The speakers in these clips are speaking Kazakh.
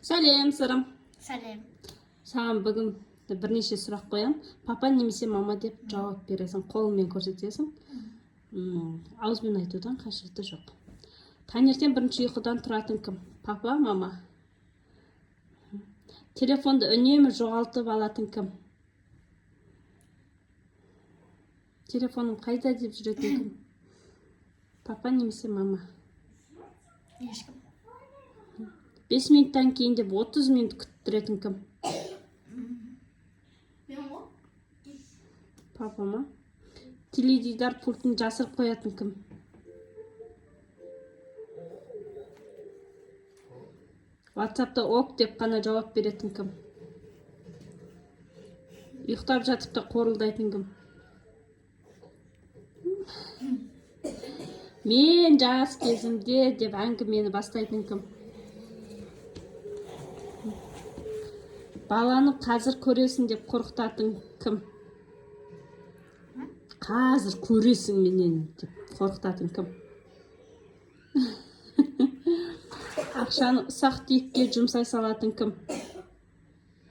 Сәлем, сырым. Сәлем. Саған бүгін бірнеше сұрақ қоям. Папа немесе мама деп жауап бересің. Қолыңмен көрсетесің. Ауызбен айтудан қажеті жоқ. Таңертең бірінші ұйқыдан тұратын кім? Папа, мама. Телефонды үнемі жоғалтып алатын кім? Телефоным қайда деп жүретін кім? Папа немесе мама? Ешкім. 5 минуттан кейін деп 30 минут күттіретін кім? Папа ма? Теледидар пультін жасырып қоятын кім? WhatsApp'та ок деп қана жауап беретін кім? Ұйықтап жатып та қорылдайтын кім? Мен жас кезімде деп әңгімені бастайтын кім? Баланы қазір көресің деп қорқытатын кім? Қазір көресің менен деп қорқытатын кім? Ақшаны ұсақ түйекке жұмсай салатын кім?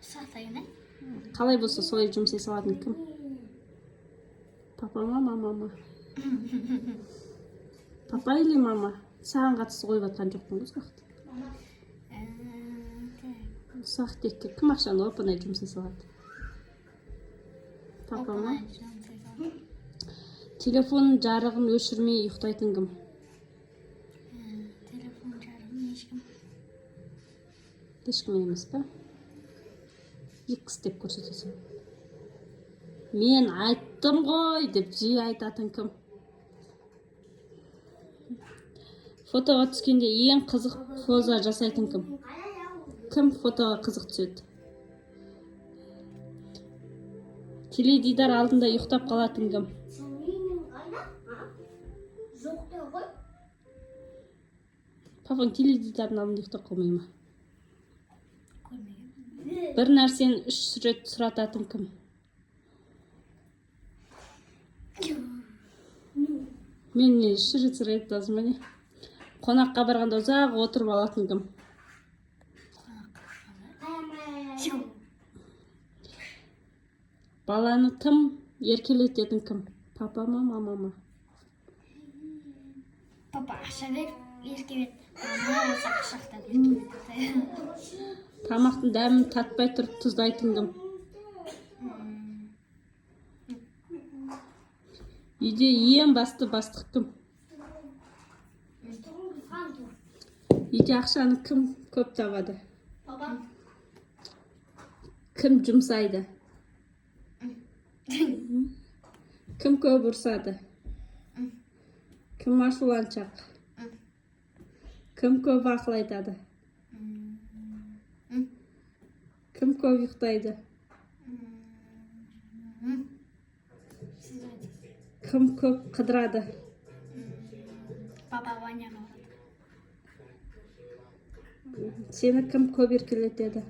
Ұсақтайын, Қалай болса солай жұмсай салатын кім? Папа ма, мама ма? Папа или мама? Саған қатысы қойып атқан жоқпын ғой сұрақты. Ұсақ түйекке кім ақшаны оп-оңай жұмсай салады? Папа ма? Телефонның жарығын өшірмей ұйықтайтын кім? Телефон жарығын ешкім. Ешкім емес па? X деп көрсетесің. Мен айттым ғой деп жиі айтатын кім? Фотоға түскенде ең қызық поза жасайтын кім? Кім фотоға қызық түседі? Теледидар алдында ұйықтап қалатын кім? Папаң теледидардың алдында ұйықтап қалмай ма? Бір нәрсені 3 рет сұрататын кім? Мен не 3 рет сұратасың ба не? Қонаққа барғанда ұзақ отырып алатын кім? Баланы кім еркелететін кім? Папа ма, мама ма? Папа ақша беріп, еркелет. Мама болса құшақтап еркелетеді. Тамақтың дәмін татпай тұрып тұздайтын кім? Үйде ең басты бастық кім? Үйде ақшаны кім көп табады? Папа. Кім жұмсайды? Кім көп ұрсады? Кім ашуланшақ? Кім көп ақыл айтады? Кім көп ұйықтайды? Кім көп қыдырады? Папа ваняға барады. Сені кім көп еркелетеді?